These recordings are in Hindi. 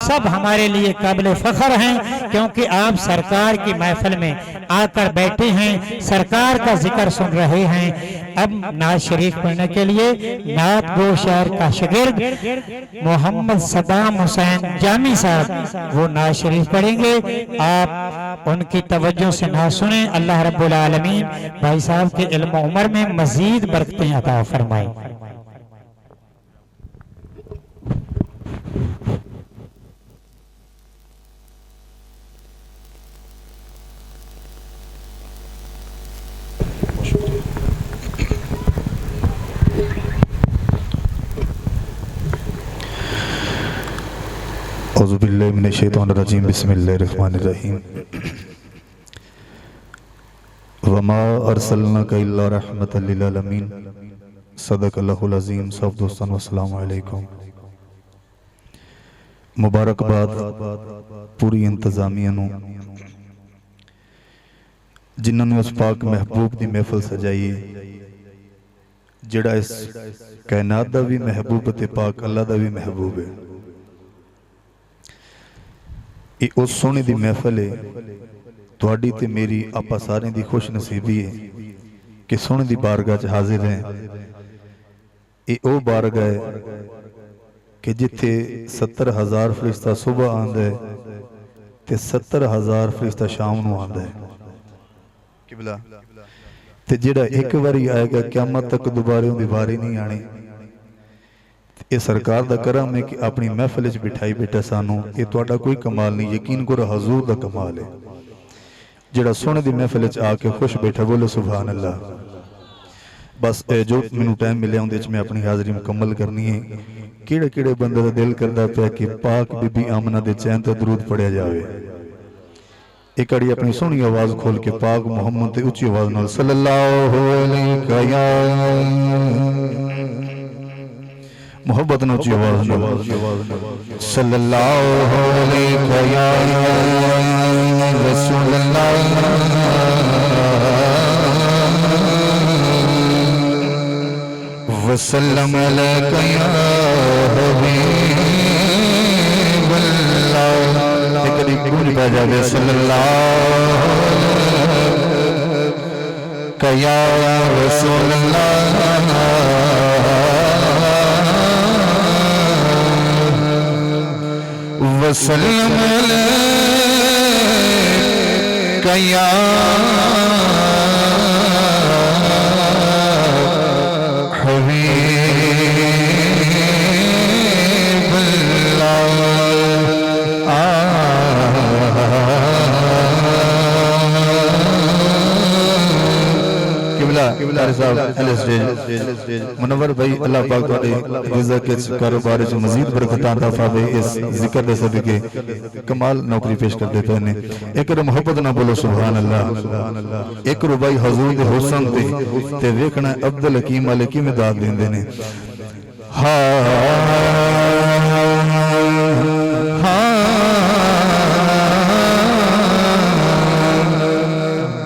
सब हमारे लिए काबिल फख्र हैं, क्योंकि आप सरकार की महफिल में आकर बैठे हैं, सरकार का जिक्र सुन रहे हैं। अब नात शरीफ पढ़ने के लिए नात गो शहर का शागिर्द मोहम्मद सदाम हुसैन जामी साहब वो नात शरीफ पढ़ेंगे। आप उनकी तवज्जो से ना सुने। अल्लाह रब्बुल आलमीन भाई साहब के इल्म उम्र में मजीद बरकतें अता फरमाए। औज़ुबिल्लाहि मिनश्शैतानिर्रजीम बिस्मिल्लाहिर्रहमानिर्रहीम। वमा अर्सलनाका इल्ला रहमतल लिल आलमीन। सदक़ल्लाहुल अज़ीम। सब दोस्तों अस्सलामु अलैकुम। मुबारकबाद पूरी इंतजामिया नूं जिन्होंने उस पाक महबूब की महफिल सजाई जिहड़ा इस कायनात दा भी महबूब ते पाक अल्लाह दा भी महबूब है। ये उस सोने की महफिल है, तुहाडी ते मेरी आपा सारे की खुश नसीबी है कि सोने की बारगाह च हाजिर हैं। ये वो बारगाह है कि जिथे 70,000 फरिश्ता सुबह आंदा है ते 70,000 फरिश्ता शाम नूं आंदा है। किबला ते जिहड़ा एक बारी आएगा क़यामत तक दोबारा उहदी वारी नहीं आनी। ये सरकार का करम है कि अपनी महफिल च बिठाई बैठा सानू। ये तुहाडा कोई कमाल नहीं, यकीन करो हजूर का कमाल है जिहड़ा सोने की महफिल च आके खुश बैठा। बोलो सुभान अल्लाह। बस जो मैनू टाइम मिले उहदे च मैं अपनी हाज़री मुकम्मल करनी है। किहड़े किहड़े बंदे का दिल करता पिया कि पाक बीबी आमना दे चैन ते दरूद पढ़िया जाए। एक अड़ी अपनी सोहनी आवाज़ खोल के पाक मुहम्मद ते उच्ची आवाज़ नाल सल्लल्लाहु अलैहि मोहब्बत न उच्ची आवाज़ सल्लल्लाहु अलैहि या रसूल अल्लाह वसल्लम अलैका या हबीब अल्लाह। एक करीब पूरी पा जावे सल्लल्लाहु अलैका या रसूल अल्लाह वसल्लम अलैका या हबीब मुनव्वर भाई अल्लाह पाक तुहाडे रिज़्क़ के कारोबार च मजीद बरकत अता फरमावे। इस जिक्र दे सदके कमाल नौकरी पेश कर देते हैं। एक मोहब्बत ना बोलो सुभान अल्लाह। एक रुबाई हजूर दे हुस्न ते वेखना अब्दुल हकीम वाले किवें दाद देंदे ने।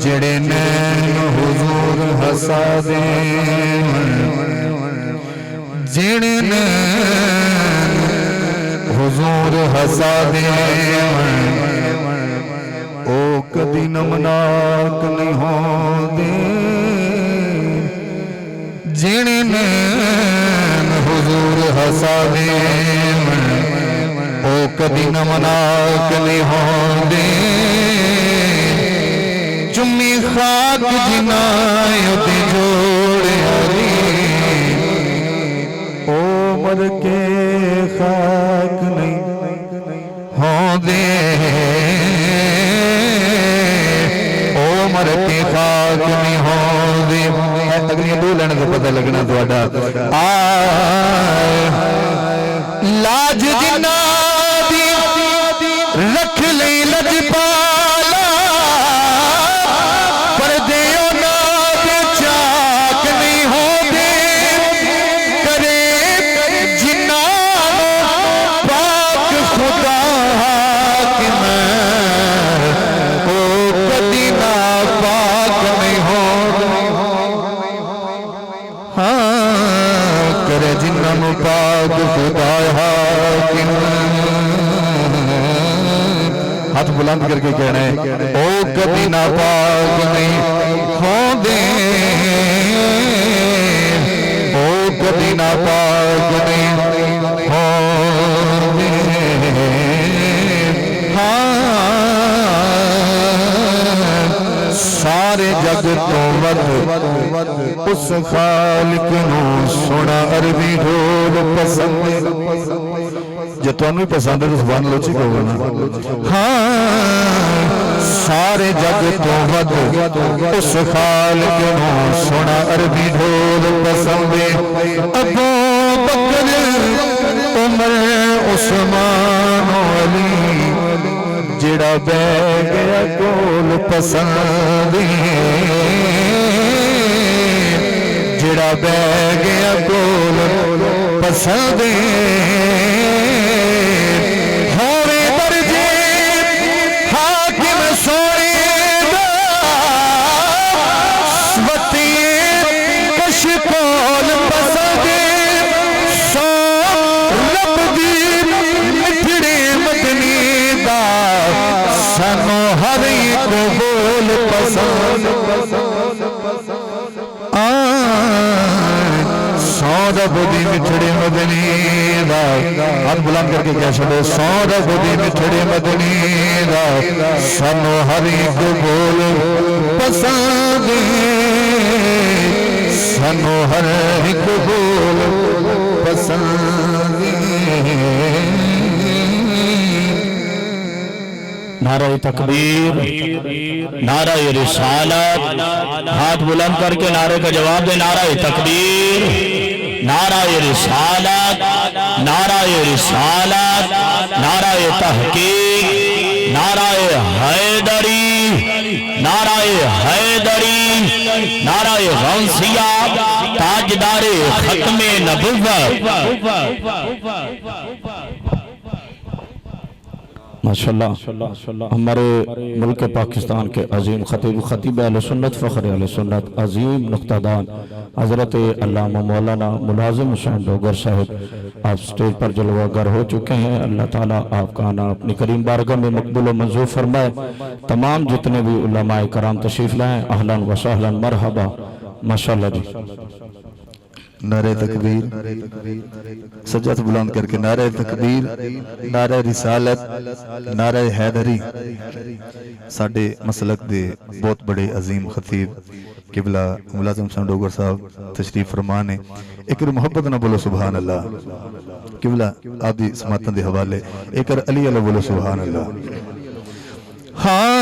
जेड़े नैन हुजूर हसा दे जेड़े नैन हुजूर हसा दे ओ कदी नमनाक नहीं होंदे। जेड़े नैन हुजूर हसा दे ओ कदी नमनाक नहीं होंदे। चुम्मी खाक जिनायत जोड़े ओ मर के खाक नहीं होंदे। ओ मर के खाक नहीं होंदे। अगली दो लैन का पता लगना थोड़ा लाज जिन्ना रख ले लजपाला पर दियो ना चाक नहीं होंदे। करे जिन्ना पाक खुदा कि मैं ओ कदी ना पाक नहीं होंदे। हाँ करे जिन्ना पाक खुदा कि मैं हाथ बुलंद करके कहना है ओ कभी ना पाक नहीं होंदे, ओ कभी ना पाक नहीं होंदे। सारे जग तो वध उस खालिक नूं सोना अरबी ढोल पसंद। जे तुहानू पसंद है तो सुभान अल्लाह ची कहो ना। हाँ सारे जग तो वध उस खालिक नूं सोना अरबी ढोल पसंद। अबू बकर उमर उस्मान अली जेड़ा बह गया कोल पसंद, जेड़ा बह गया कोल पसंद। होवे दर्जे हाकिम सोने दा वती कश कोल पसंद। सो रब दी मिठड़े मदनी दा सानू हर एक बोल पसंद। सौरभ दी मिठड़े मदनी दा हाथ बुलंद करके कह छो सौरभ दी मिठड़े मदनी दा सानू हर एक बोल पसंद, सानू हर एक बोल पसंद। नारे तकबीर, नारा रिसालत, हाथ बुलंद करके नारे का जवाब दे। नारा तकबीर, नारा रिसालत, नारा रिसालत, नारा तहकीक, नारा हैदरी, नारा हैदरी, नारा गौसिया, ताजदारे खत्मे नबुव्वत। माशाअल्लाह हमारे मुल्क पाकिस्तान के अजीम खतीब अहले सुन्नत फ़ख्र अहले सुन्नत अजीम नुक्तादान हज़रत अल्लामा मौलाना मुलाज़िम हुसैन डोगर साहब आप स्टेज पर जलवागर हो चुके हैं। अल्लाह ताला आपका आना अपनी करीम बारगाह में मकबूल व मंजूर फरमाए। तमाम जितने भी उलमाए कराम तशरीफ़ लाएँ, अहलन व सहलन मरहबा। माशाअल्लाह जी। नारे तकबीर, सज्जत बुलंद करके नारे तकबीर, नारे रिसालत, नारे हैदरी। साडे मसलक दे बहुत बड़े अजीम खतीब किबला मुलाज़िम हुसैन डोगर साहब तशरीफ फरमा ने। एक मोहब्बत ना बोलो सुभान अल्लाह। किबला आपकी समातन के हवाले एक अली अल्लाह बोलो सुभान अल्लाह। हाँ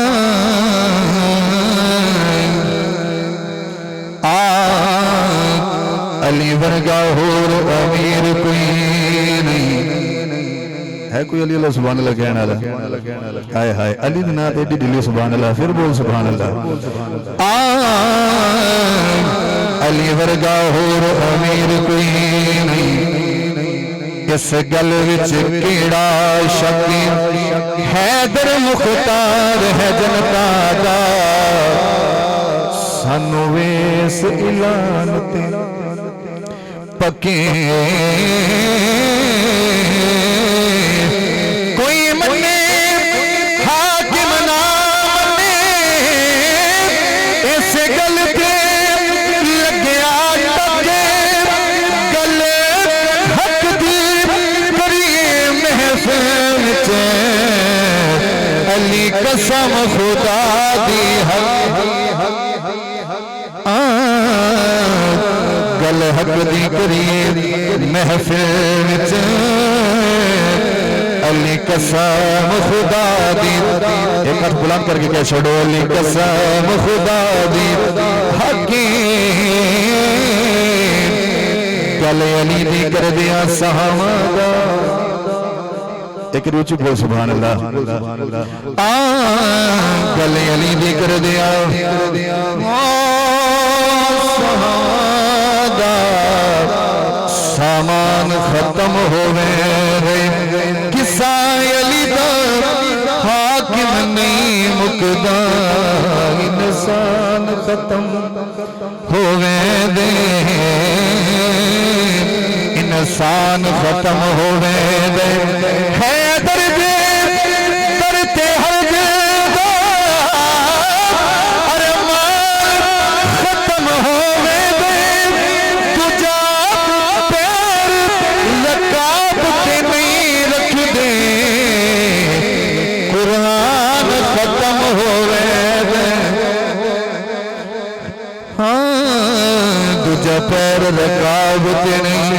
अली वर्गा होर अमीर कोई नहीं है। कोई अली अल्लाह सुभान अल्लाह कहने वाला? हाय हाय अली ना एडी ढिली सुभान अल्लाह। फिर बोल सुभान अल्लाह। अली वर्गा होर अमीर कोई नहीं, इस गल विच केड़ा शक हैदर मुख्तार है जनता दा। सानू वेस ऐलान ते पके कोई मने हाकिम ना मने, इस गल पे लग्या टके गल हक दी करिए महफिल च। अली कसम खुदा दी गल हक दी करिए महफिल च। अली कसम खुदा दी, एक हाथ बुलंद करके कह छोड़ो अली कसम खुदा दी हकी गल अली दी कर दिया सहामदा। एक रुचि बोल सुभान अल्लाह। गल अली दी कर दिया सामान खत्म होवे किसा अली दा हाकिम नहीं मुकदा। इंसान खत्म होवे दे, इंसान खत्म होवे दे। हैदर दे करते हर दे रकाबत नहीं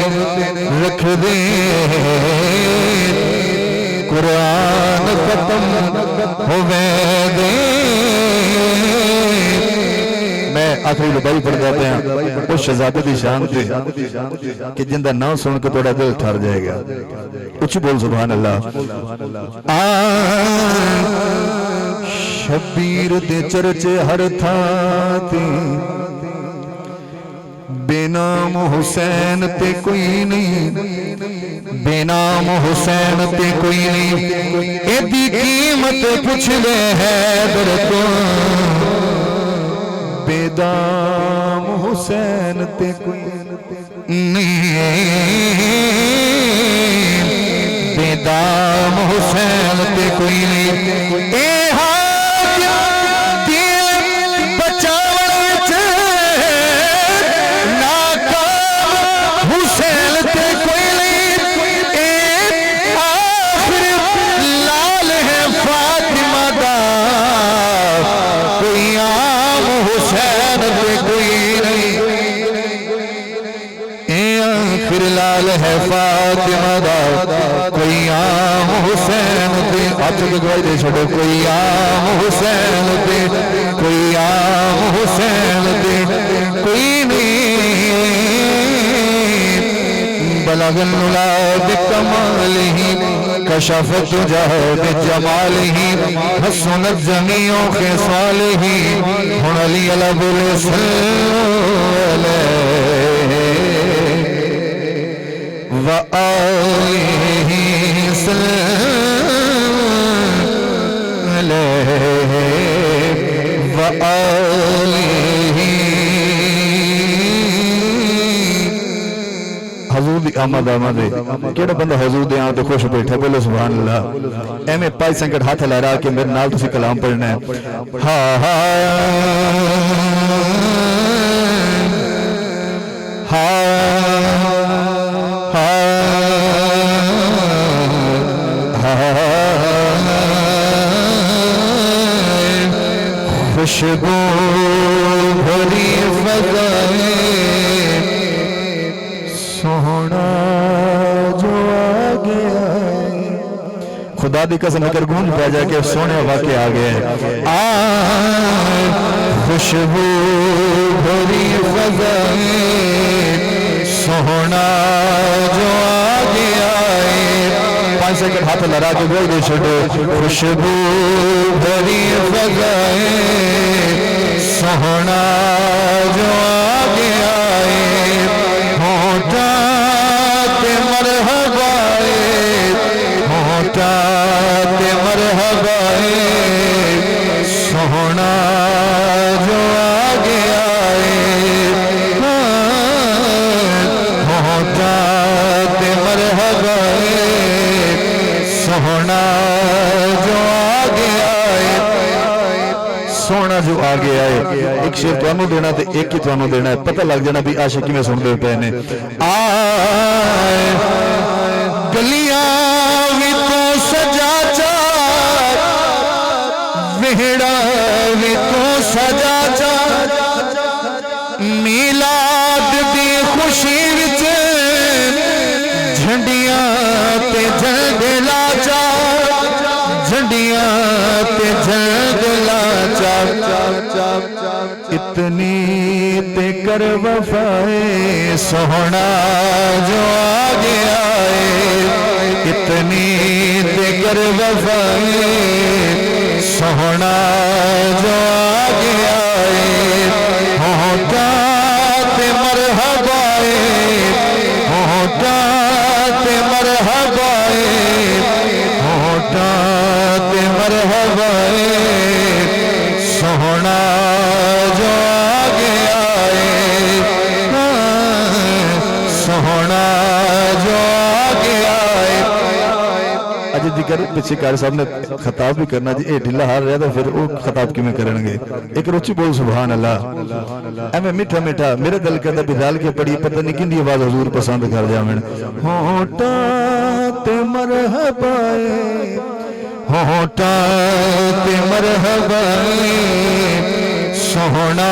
रख दे कुरान खत्म होवे दे। मैं आखिरी रुबाई पढ़ता पाया उस शहजादे की शान से कि जिंदा नाम सुन के थोड़ा दिल ठर जाएगा। कुछ बोल सुभान अल्लाह। शबीर दे चर्चे हर थां ते बेनाम हुसैन ते कोई नहीं, बेनाम हुसैन ते कोई नहीं। एदी कीमत पुछ ले हैदर तो बेदाम हुसैन ते कोई नहीं, बेदाम हुसैन ते कोई नहीं। ए है फातिमा दा कोई आम हुसैन दे हाथ गवाई दे छोड़ो कोई आम हुसैन दे कोई आम हुसैन दे कोई नहीं। बलगन बिकमालिही कशफत जहद जमालिही हसनत जमीओ खिसालिही हुन अली अला बोले सल्ले हजूर दी आमद आमद केड़ा बंदा हजूर दे आन ते खुश बैठा बोले सुभान अल्लाह। एवें पाई संकट हाथ लहरा के मेरे नाल तुसी कलाम पढ़ना है। हाँ खुशबू भरी फज़ाए सोहना जो आ गया। खुदा दी कसम अगर गूंज पै जाए कि सोने वाके आ गए। खुशबू भरी फज़ाए सोहना जो आ गया। 5 सेकंड हाथ लड़ा के बोल दे छोड़ो खुशबू भरी फज़ाए सोहना जो आ गया। होठा ते मरहबाए होठा ते मरहबाए सोहना जो आ गया। होठा ते मरहबाए सोहना जो आ गया। सोना जो आ गया है एक शेर तुहानू देना ते एक ही तुहानू देना है। पता लग जाना भी आशिक किवें सुनदे पे ने। गलियां भी तो सजा चा वेहड़ा भी तो सजा चा मीलाद दी खुशी विच झंडियां ते झंडे लाचा झंडियां ते झंडे लाचा। इतनी ते कर वफाए सोहना जो आ गया है। इतनी ते कर वफाए सोहना जो आ गया है। होठा ते मरहबाए होठा ते मरहबाए होठा ते मरहबाए सोहना जो आ गया है। सोहना जो आ गया है। अज जिक्र पिछे कार साहब ने खिताब भी करना जी, ढिला हार रहा तो फिर वो खिताब किवें करनगे। एक रुचि बोल सुभान अल्लाह। एवें मीठा मीठा मेरे दिल कहता भी रल के पढ़ी पता नहीं किंदी आवाज हजूर पसंद कर जावन। होठा ते मरहबाए होठा ते मरहबाए सोहना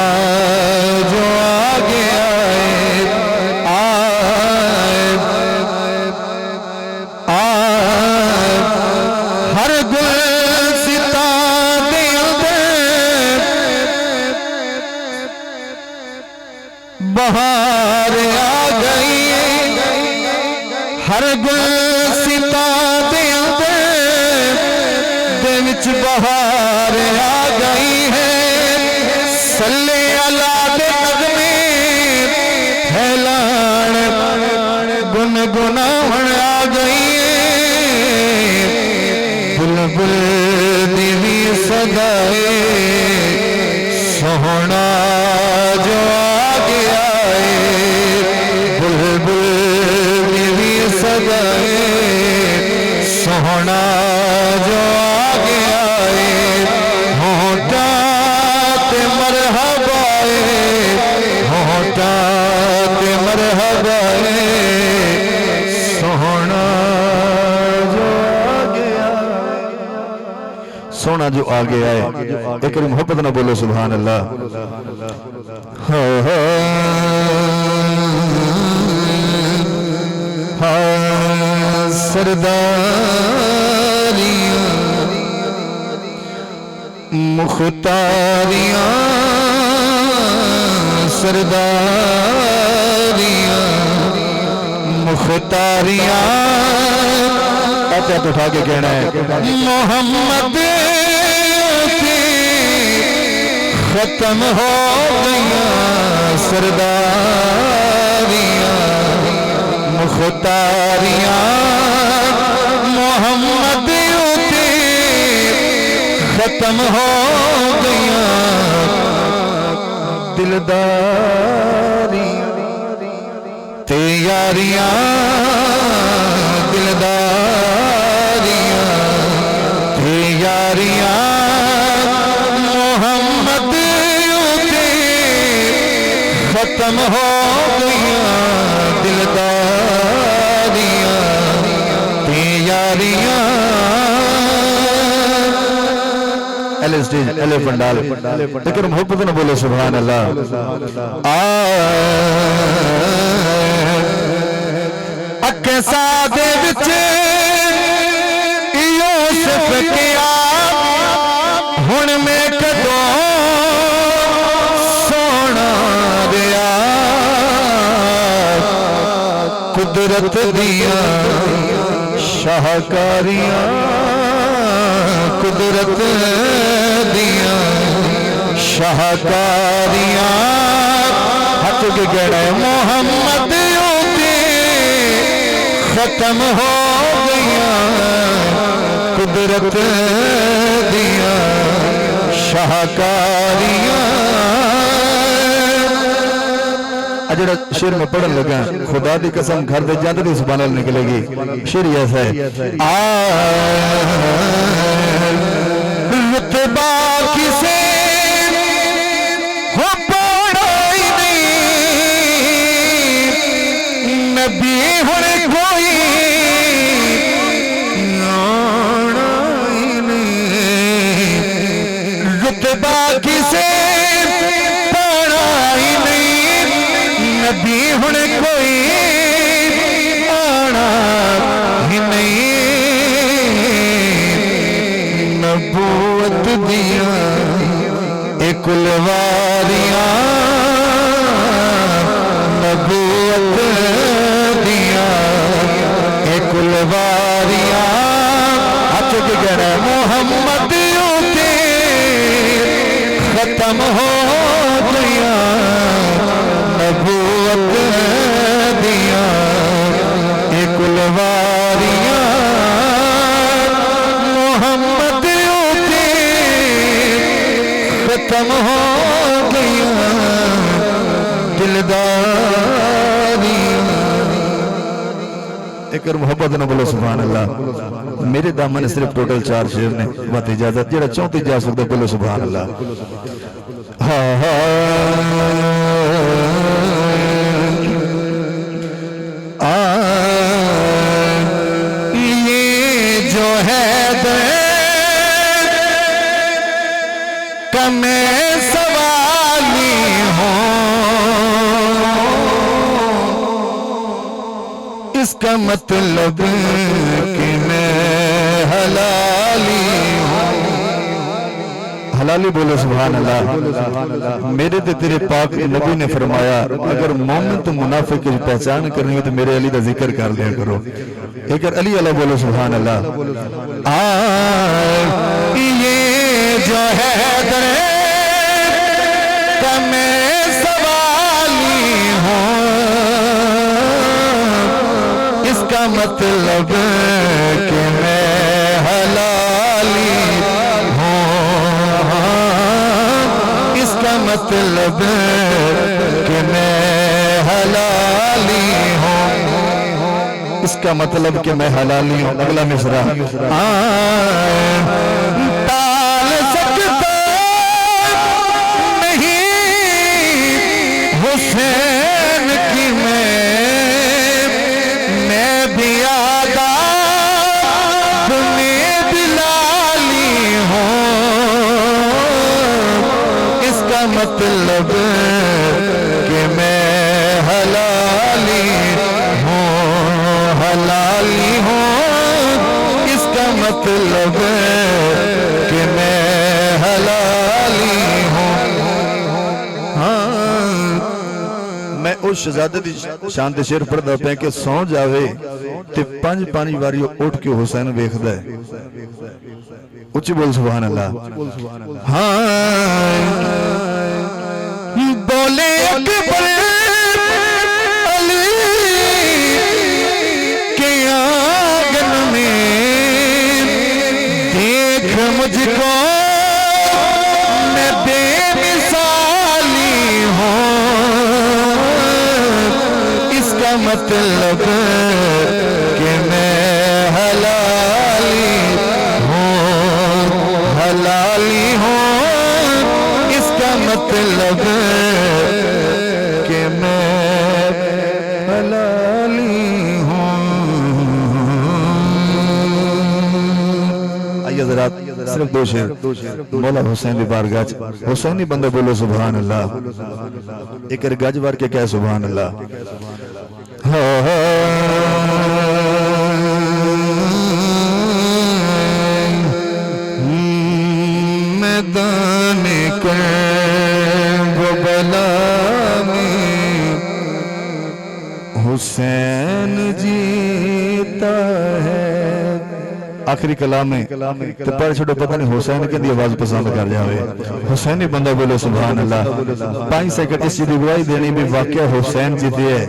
जो आ गया है। विच बहार आ गई है, सल्ले अला दे नगमे फैलान गुनगुनावन आ गई है, बुलबुल दी भी सदाए सोहना जो आ गया है, बुलबुल दी भी सदाए सोहना जो आ गया है, होटा ते मरहबा होटा ते मरहबा सोहना जो आ गया, सोना जो आ गया है। एक मोहब्बत ना बोलो सुभान अल्लाह। सरदारियां मुख्तारियां सरदारियां मुख्तारियां हाथ उठा के कहना है मोहम्मद खत्म हो गया सरदारियां मुख्तारियां मोहम्मद खत्म हो गया दिलदारियां ते यारियां दिलदारियां ते यारियां मोहम्मद खत्म हो गया दिलदारियां ते यारियां। स्टेज एलिफेंट डाल लेकिन मोहब्बत न बोलो सुभान अल्लाह। अके सादे विच यूसुफ किया हुण मैं कदों सोना दिया कुदरत दिया शाहकारियां कुदरत दिया शाहकारियां हाथ के गड़े मोहम्मद खत्म हो गया कुदरत दिया शाहकारियां। जरा शेर में पढ़न लगा खुदा दी कसम घर दे जाते दी सुभान अल्लाह निकलेगी। शेर ऐसा है रुतबा किसे हो पढ़ाई नहीं नबी हुण कोई आना ही नहीं रुतबा किसे पढ़ाई नहीं नबी हुण कोई आना ही नहीं नबूवत दिया एक कुलवारियां नबूवत दिया एक कुलवारियां हाथ के गड़ा मोहम्मद के खत्म हो गया नबूवत दिया एक कुलवारियां मोहम्मद खत्म हो गया दिलदारियां। एक मोहब्बत न बोलो सुभान अल्लाह। मेरे दामन सिर्फ टोटल 4 शेर ने बात इजाजत जेड़ा 34 जा सकता बोलो सुभान अल्लाह। ये जो है मैं सवाली हूँ इसका मतलब कि मैं हलाली हूँ। हलाली बोलो सुभान अल्लाह। मेरे ते तेरे पाक नबी ने फरमाया अगर मोमिन तो मुनाफिक की पहचान करनी हो तो मेरे अली का जिक्र कर लिया करो। एक अली अल्लाह बोलो सुभान अल्लाह। ये जो है दरे का मैं सवाली हूँ, इसका मतलब कि मैं हलाली हूँ, इसका मतलब कि मैं हलाली हूँ, इसका मतलब कि मैं हलाली हूँ। अगला मिसरा टाल सकता नहीं हुसैन की मैं भी आदाब में बिलाली हूँ, इसका मतलब कि मैं हलाली हूँ, हलाली हूँ, इसका मतलब कि मैं हलाली हूँ। हाँ मैं उस शहजादे दी शान ते शेर पढ़दा पे कि सौ जावे ते पंज वारी उठ के हुसैन वेखदा है। उच्ची बोल सुभान अल्लाह। हाँ बोले अकबर अली के आंगन में देख मुझको मैं बेमिसाली हूँ, इसका मतलब कि मैं हलाली हूँ, हलाली हूँ, इसका मतलब कि मैं हलाली हूँ। आइए जरा सिर्फ दो शेर मौला हुसैन की बारगाह च हुसैनी बंदे बोलो सुभान अल्लाह। एक गज वार के कह सुभान अल्लाह। मैदान करबला में हुसैन जीता है। आखिरी कलाम में तो पढ़ छोड़ो पता नहीं हुसैन की आवाज पसंद कर जावे। हुसैनी बंदा बोलो सुभान अल्लाह। 5 सेकंड इस चीज की गवाही देनी भी वाकया हुसैन जीते है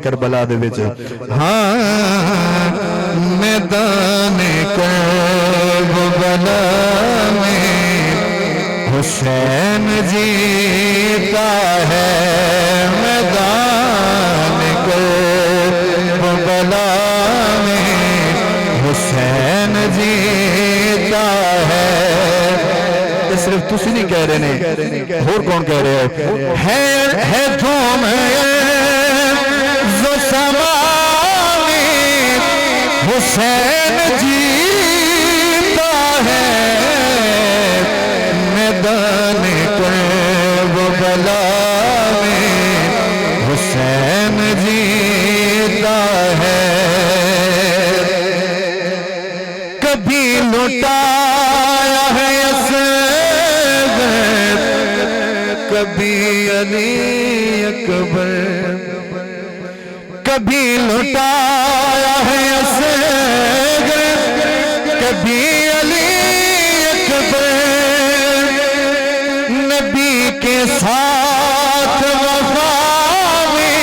करबला दे विच। हाँ मैदान करबला में हुसैन जीता है, मैदान करबला में हुसैन जीता है। सिर्फ तुसी नहीं कह रहे ने, और कौन कह रहे हो? है धूम जो समा में हुसैन जीता है, मैदान करबला में हुसैन जीता है। कभी लुटाया है असगर, कभी अली अकबर, कभी लुटाया है असगर, कभी अली अकबर, नबी के साथ वफा में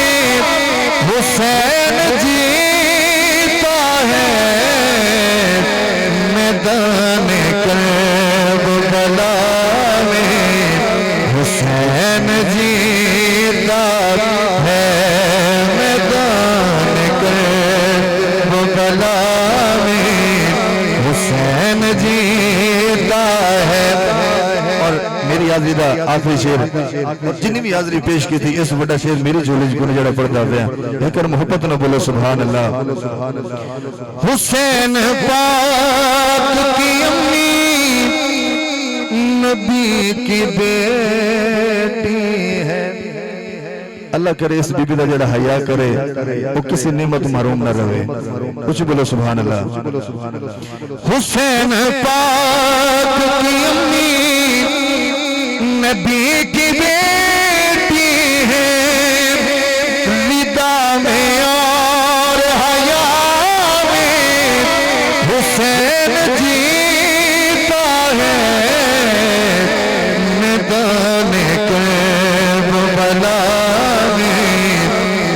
हुसैन जीता है, मैदान करबला में हुसैन जीता है, मैदान करबला में हुसैन जीता है। और मेरी हाजिरी का आखिरी शेर जिन्नी भी हाजिरी पेश की थी इस बड़ा शेर मेरी झोली च गुण जड़ा पढ़दा पिया। लेकर मोहब्बत न बोलो सुभान अल्लाह। हुसैन पाक की अम्मी नबी की बेटी है। अल्लाह करे इस बीबी का जड़ा हया करे वो किसी नेमत महरूम न रहे। कुछ बोलो सुभान अल्लाह। हुसैन पाक की अम्मी नबी की बेटी है विदा में और हया में हुसैन जीता है मैदान करबला में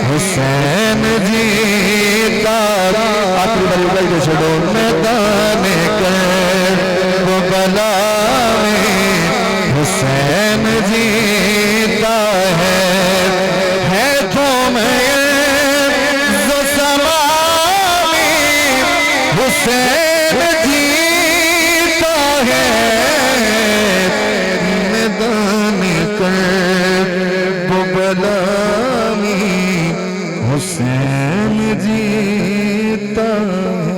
हुसैन जीता आखिरी बारी उगाई के छोड़ो मैदान करबला में हुसैन जीता है तो मैं जो समा में हुसैन जीता है मैदान करबला में हुसैन जीता है।